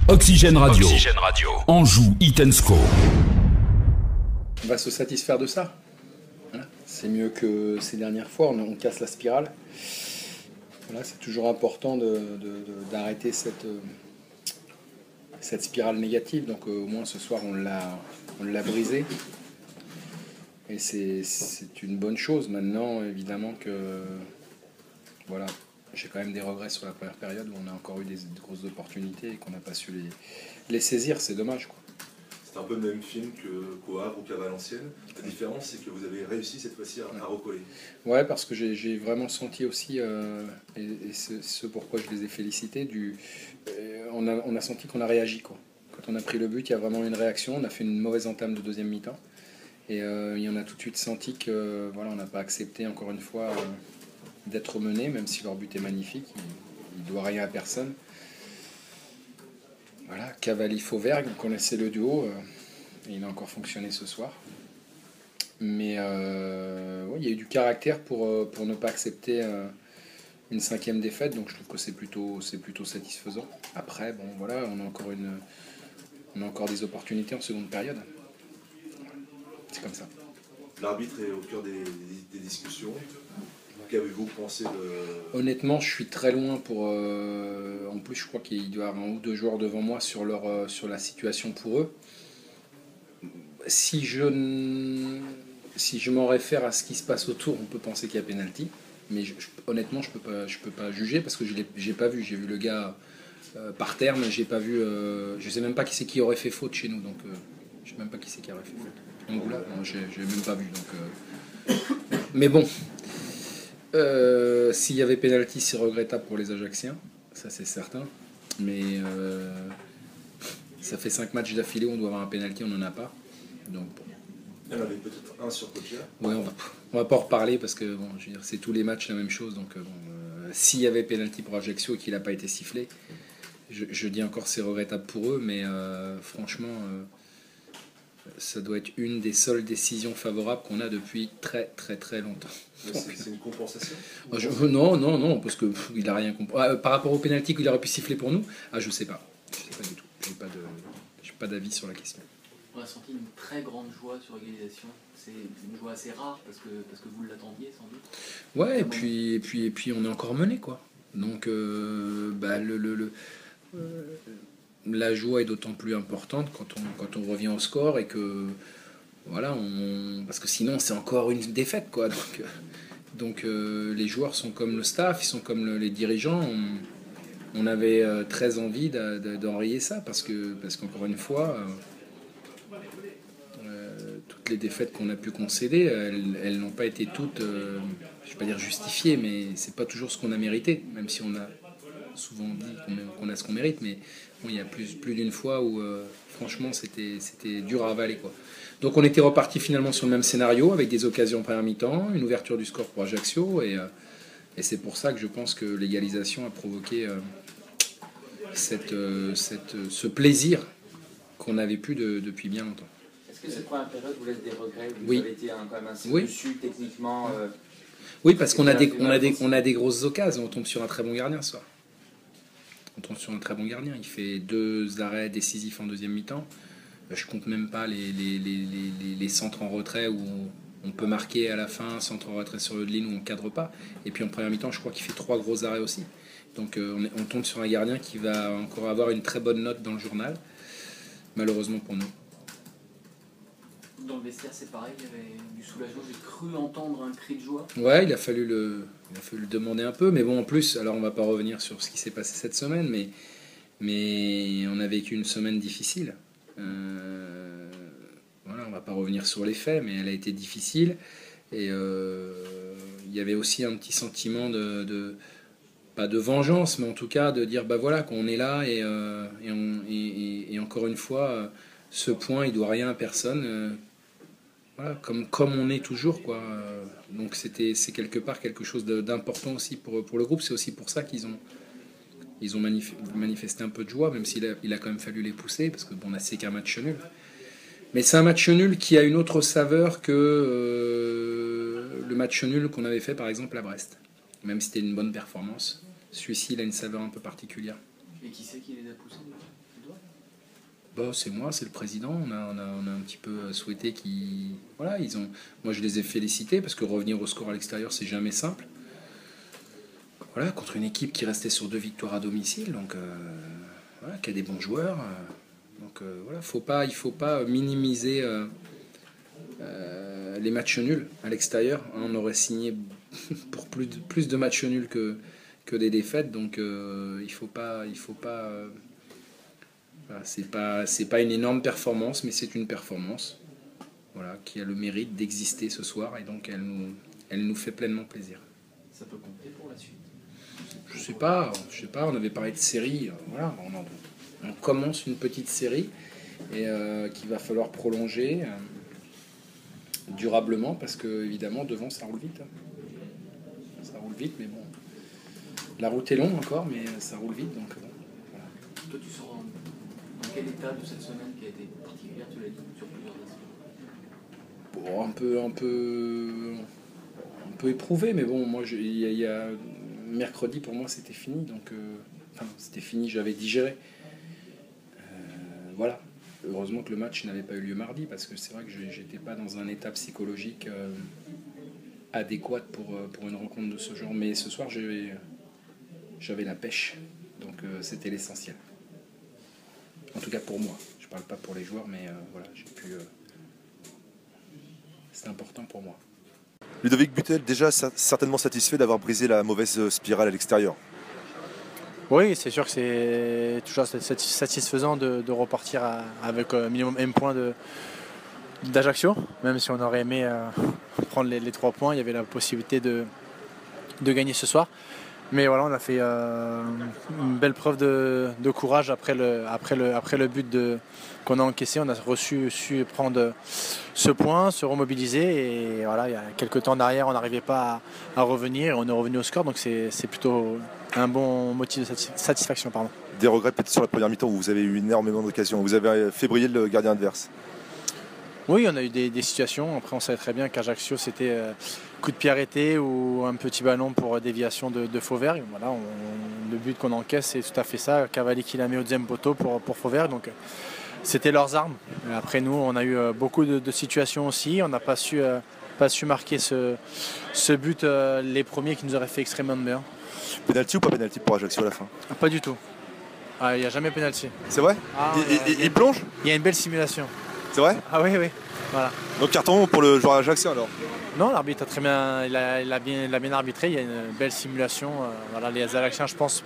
Oxygène Radio. Anjou, Hit & Score. On va se satisfaire de ça. Voilà. C'est mieux que ces dernières fois, on casse la spirale. Voilà, c'est toujours important d'arrêter cette spirale négative. Donc au moins ce soir on l'a brisée. Et c'est une bonne chose. Maintenant, évidemment que voilà, j'ai quand même des regrets sur la première période où on a encore eu des grosses opportunités et qu'on n'a pas su les saisir. C'est dommage, quoi. C'est un peu le même film qu'au Havre ou qu'à Valenciennes. La différence, c'est que vous avez réussi cette fois-ci à recoller. Ouais, parce que j'ai vraiment senti aussi, et c'est ce pourquoi je les ai félicités, on a senti qu'on a réagi, quoi. Quand on a pris le but, il y a vraiment une réaction. On a fait une mauvaise entame de deuxième mi-temps. Et il y en a tout de suite senti que voilà, on n'a pas accepté, encore une fois, d'être mené, même si leur but est magnifique. Il ne doit rien à personne. Voilà, Cavalli-Fauvergue, vous connaissez le duo, et il a encore fonctionné ce soir. Mais ouais, il y a eu du caractère pour ne pas accepter une cinquième défaite, donc je trouve que c'est plutôt satisfaisant. Après, bon voilà, on a encore des opportunités en seconde période. C'est comme ça. L'arbitre est au cœur des discussions. Qu'avez-vous pensé de... Honnêtement, je suis très loin pour... en plus, je crois qu'il doit y avoir un ou deux joueurs devant moi sur la situation pour eux. Si je m'en réfère à ce qui se passe autour, on peut penser qu'il y a pénalty. Mais honnêtement, je peux pas juger parce que j'ai pas vu. J'ai vu le gars par terre, mais j'ai pas vu... je sais même pas qui aurait fait faute chez nous. Donc, je sais même pas qui c'est qui aurait fait faute. Donc là, non, j'ai même pas vu. Donc, mais bon... s'il y avait pénalty, c'est regrettable pour les Ajacciens, ça c'est certain. Mais ça fait 5 matchs d'affilée où on doit avoir un pénalty, on n'en a pas. Donc bon. Il y en avait peut-être un sur Cotia. Ouais, on va pas en reparler parce que bon, je veux dire, c'est tous les matchs la même chose. Donc s'il y avait pénalty pour Ajaccio et qu'il n'a pas été sifflé, je dis encore c'est regrettable pour eux, mais franchement, ça doit être une des seules décisions favorables qu'on a depuis très très très longtemps. C'est une compensation Non, parce qu'il n'a rien compris. Par rapport au pénalty qu'il aurait pu siffler pour nous, je sais pas. Je sais pas du tout. J'ai pas d'avis sur la question. On a senti une très grande joie sur l'égalisation. C'est une joie assez rare parce que vous l'attendiez sans doute. Ouais, et puis on est encore mené, quoi. Donc la joie est d'autant plus importante quand on revient au score et que voilà, parce que sinon c'est encore une défaite, quoi. Donc les joueurs sont comme le staff, ils sont comme les dirigeants. On avait très envie d'enrayer ça parce qu'encore une fois, toutes les défaites qu'on a pu concéder, elles n'ont pas été toutes, je vais pas dire justifiées, mais c'est pas toujours ce qu'on a mérité, même si on a souvent dit qu'on a ce qu'on mérite, mais bon, il y a plus d'une fois où franchement c'était dur à avaler, quoi. Donc on était reparti finalement sur le même scénario avec des occasions en première mi-temps, une ouverture du score pour Ajaccio et c'est pour ça que je pense que l'égalisation a provoqué ce plaisir qu'on n'avait plus depuis bien longtemps. Est-ce que cette première période vous laisse des regrets? Vous Oui. avez été quand même assez Oui. dessus techniquement Oui, parce qu'on a des grosses occasions. On tombe sur un très bon gardien ce soir. Il fait 2 arrêts décisifs en deuxième mi-temps. Je compte même pas les centres en retrait où on peut marquer à la fin, centre en retrait sur le ligne où on cadre pas. Et puis en première mi-temps, je crois qu'il fait 3 gros arrêts aussi. Donc on tombe sur un gardien qui va encore avoir une très bonne note dans le journal, malheureusement pour nous. Dans le vestiaire, c'est pareil, il y avait du soulagement. J'ai cru entendre un cri de joie. Ouais, il a fallu le demander un peu, mais bon, en plus, alors on va pas revenir sur ce qui s'est passé cette semaine, mais on a vécu une semaine difficile. Voilà, on va pas revenir sur les faits, mais elle a été difficile, et il y avait aussi un petit sentiment pas de vengeance, mais en tout cas de dire bah voilà qu'on est là et encore une fois, ce point il doit rien à personne. Voilà, comme on est toujours, quoi. Donc c'est quelque part quelque chose d'important aussi pour le groupe. C'est aussi pour ça qu'ils ont manifesté un peu de joie, même s'il a quand même fallu les pousser, parce que bon, c'est qu'un match nul. Mais c'est un match nul qui a une autre saveur que le match nul qu'on avait fait par exemple à Brest. Même si c'était une bonne performance, celui-ci il a une saveur un peu particulière. Et Et qui c'est qui les a poussés, tu dois? Bah, c'est moi, c'est le président. On a un petit peu souhaité qu'ils. Voilà, moi, je les ai félicités parce que revenir au score à l'extérieur, c'est jamais simple. Voilà, contre une équipe qui restait sur 2 victoires à domicile, donc voilà, qui a des bons joueurs. Donc voilà, il faut pas minimiser les matchs nuls à l'extérieur. On aurait signé pour plus de matchs nuls que des défaites, donc il faut pas. Voilà, c'est pas une énorme performance, mais c'est une performance, voilà, qui a le mérite d'exister ce soir, et donc elle nous fait pleinement plaisir. Ça peut compter pour la suite? Je sais pas, on avait parlé de série, voilà, on commence une petite série et qu'il va falloir prolonger durablement, parce que évidemment devant ça roule vite. Ça roule vite, mais bon, la route est longue encore, mais ça roule vite, donc bon, voilà. Toi, tu seras dans quel état de cette semaine qui a été particulière, tu l'as dit, sur plusieurs aspects? Bon, un peu éprouvé, mais bon, moi, il y a mercredi pour moi c'était fini, donc c'était fini, j'avais digéré. Voilà. Heureusement que le match n'avait pas eu lieu mardi, parce que c'est vrai que j'étais pas dans un état psychologique adéquat pour une rencontre de ce genre. Mais ce soir j'avais la pêche, donc c'était l'essentiel. En tout cas pour moi. Je parle pas pour les joueurs, mais voilà, j'ai pu. C'est important pour moi. Ludovic Butel, déjà certainement satisfait d'avoir brisé la mauvaise spirale à l'extérieur. Oui, c'est sûr que c'est toujours satisfaisant de repartir avec minimum un point d'Ajaccio, même si on aurait aimé prendre les 3 points, il y avait la possibilité de gagner ce soir. Mais voilà, on a fait une belle preuve de courage après le but qu'on a encaissé. On a su prendre ce point, se remobiliser, et voilà, il y a quelques temps derrière, on n'arrivait pas à revenir, et on est revenu au score, donc c'est plutôt un bon motif de satisfaction. Pardon. Des regrets peut-être sur la première mi-temps où vous avez eu énormément d'occasions, vous avez fait briller le gardien adverse. Oui, on a eu des situations. Après, on savait très bien qu'Ajaccio, c'était coup de pied arrêté ou un petit ballon pour déviation de Fauvergue. Voilà, le but qu'on encaisse, c'est tout à fait ça. Cavalli qui la met au deuxième poteau pour Fauvergue. Donc, c'était leurs armes. Et après, nous, on a eu beaucoup de situations aussi. On n'a pas su marquer ce but, les premiers qui nous auraient fait extrêmement de bien. Penalty ou pas penalty pour Ajaccio à la fin? Pas du tout. Il n'y a jamais penalty. C'est vrai? Il plonge? Il y a une belle simulation. C'est vrai? Ah oui, oui. Voilà. Donc carton pour le joueur ajaccien alors? Non, l'arbitre a très bien, il a bien arbitré. Il y a une belle simulation. Voilà, les Ajacciens, je pense,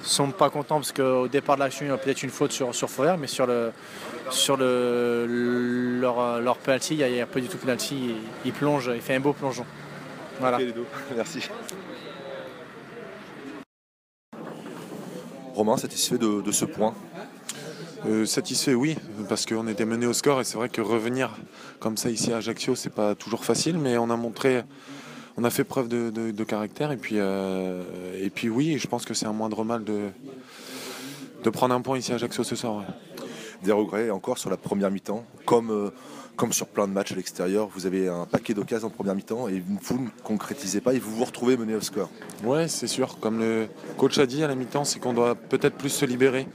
sont pas contents parce qu'au départ de l'action, il y a peut-être une faute sur Fauvergue, mais sur leur penalty, il n'y a pas du tout penalty. Il plonge, il fait un beau plongeon. Voilà. Okay, Ludo. Merci. Romain, satisfait de ce point? Satisfait, oui, parce qu'on était mené au score, et c'est vrai que revenir comme ça ici à Ajaccio, c'est pas toujours facile, mais on a fait preuve de caractère, et puis oui, je pense que c'est un moindre mal de prendre un point ici à Ajaccio ce soir. Ouais. Des regrets encore sur la première mi-temps, comme sur plein de matchs à l'extérieur, vous avez un paquet d'occasions en première mi-temps et vous ne concrétisez pas et vous vous retrouvez mené au score. Ouais, c'est sûr. Comme le coach a dit à la mi-temps, c'est qu'on doit peut-être plus se libérer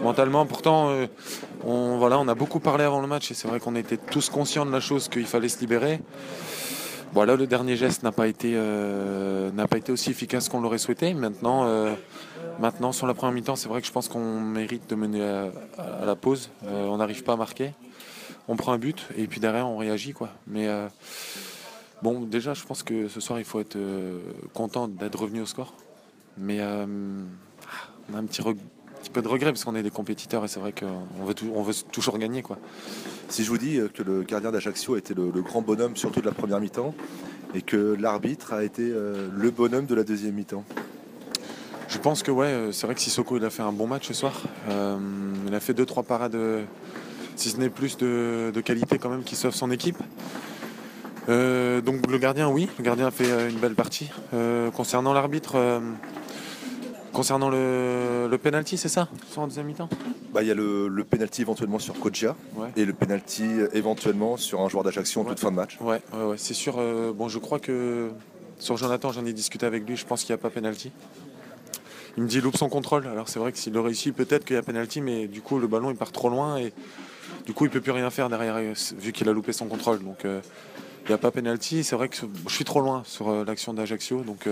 mentalement. Pourtant, on a beaucoup parlé avant le match, et c'est vrai qu'on était tous conscients de la chose, qu'il fallait se libérer. Voilà, le dernier geste n'a pas été aussi efficace qu'on l'aurait souhaité. Maintenant, sur la première mi-temps, c'est vrai que je pense qu'on mérite de mener à la pause. On n'arrive pas à marquer. On prend un but et puis derrière on réagit, quoi. Mais bon, déjà je pense que ce soir il faut être content d'être revenu au score. Mais on a un petit peu de regret parce qu'on est des compétiteurs et c'est vrai qu'on veut toujours gagner, quoi. Si je vous dis que le gardien d'Ajaccio a été le grand bonhomme surtout de la première mi-temps et que l'arbitre a été le bonhomme de la deuxième mi-temps? Je pense que ouais, c'est vrai que Sissoko il a fait un bon match ce soir. Il a fait 2-3 parades, si ce n'est plus de qualité quand même, qui sauve son équipe. Donc le gardien, oui, le gardien a fait une belle partie. Concernant l'arbitre, concernant le penalty, c'est ça, en deuxième mi-temps? Il y a le penalty éventuellement sur Kodja, ouais, et le penalty éventuellement sur un joueur d'Ajaccio en toute fin de match. Ouais, c'est sûr. Bon, je crois que sur Jonathan, j'en ai discuté avec lui, je pense qu'il n'y a pas penalty. il me dit loupe son contrôle. Alors c'est vrai que s'il le réussit, peut-être qu'il y a pénalty, mais du coup le ballon il part trop loin et du coup il peut plus rien faire derrière vu qu'il a loupé son contrôle. Donc il n'y a pas pénalty. C'est vrai que je suis trop loin sur l'action d'Ajaccio. Donc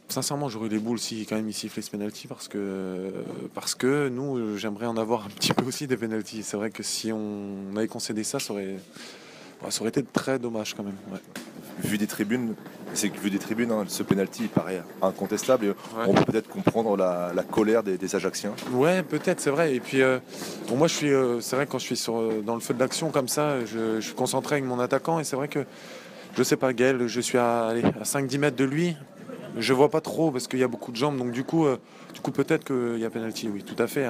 sincèrement, j'aurais eu les boules si quand même il sifflait ce penalty parce que nous, j'aimerais en avoir un petit peu aussi des penalties. C'est vrai que si on avait concédé ça, ça aurait été très dommage quand même. Ouais. Vu des tribunes, hein, ce penalty il paraît incontestable. Et Ouais. on peut peut-être comprendre la colère des Ajacciens. Ouais, peut-être, c'est vrai. Et puis, bon, moi, c'est vrai que quand je suis dans le feu de l'action comme ça, je suis concentré avec mon attaquant et c'est vrai que je sais pas, Gaël, je suis à 5-10 mètres de lui. Je vois pas trop parce qu'il y a beaucoup de jambes, donc du coup peut-être qu'il y a penalty, oui, tout à fait.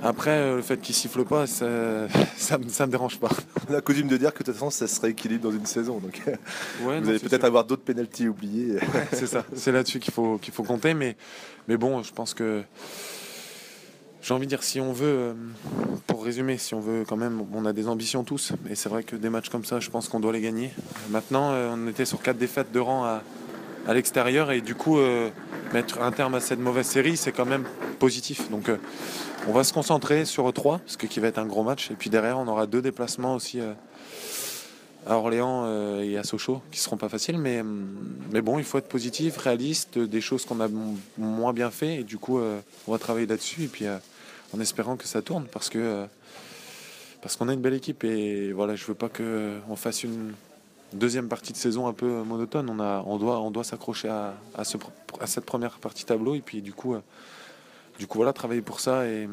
Après, le fait qu'il siffle pas, ça me dérange pas. On a coutume de dire que de toute façon ça se rééquilibre dans une saison. Donc Ouais, vous non, allez c'est peut-être sûr. avoir d'autres pénaltys oubliés. C'est ça, c'est là-dessus qu'il faut compter, mais bon, je pense que j'ai envie de dire si on veut, pour résumer, si on veut quand même, on a des ambitions tous, mais c'est vrai que des matchs comme ça, je pense qu'on doit les gagner. Maintenant, on était sur 4 défaites de rang à l'extérieur et du coup mettre un terme à cette mauvaise série c'est quand même positif, donc on va se concentrer sur 3 parce que qui va être un gros match et puis derrière on aura 2 déplacements aussi à Orléans et à Sochaux qui seront pas faciles mais bon il faut être positif, réaliste, des choses qu'on a moins bien fait et du coup on va travailler là-dessus et puis en espérant que ça tourne parce qu'on a une belle équipe et voilà je veux pas qu'on fasse une deuxième partie de saison un peu monotone. On doit s'accrocher à cette première partie tableau et puis du coup voilà travailler pour ça et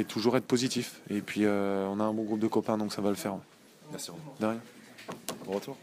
toujours être positif. Et puis on a un bon groupe de copains donc ça va le faire. Merci. De rien. Bon retour.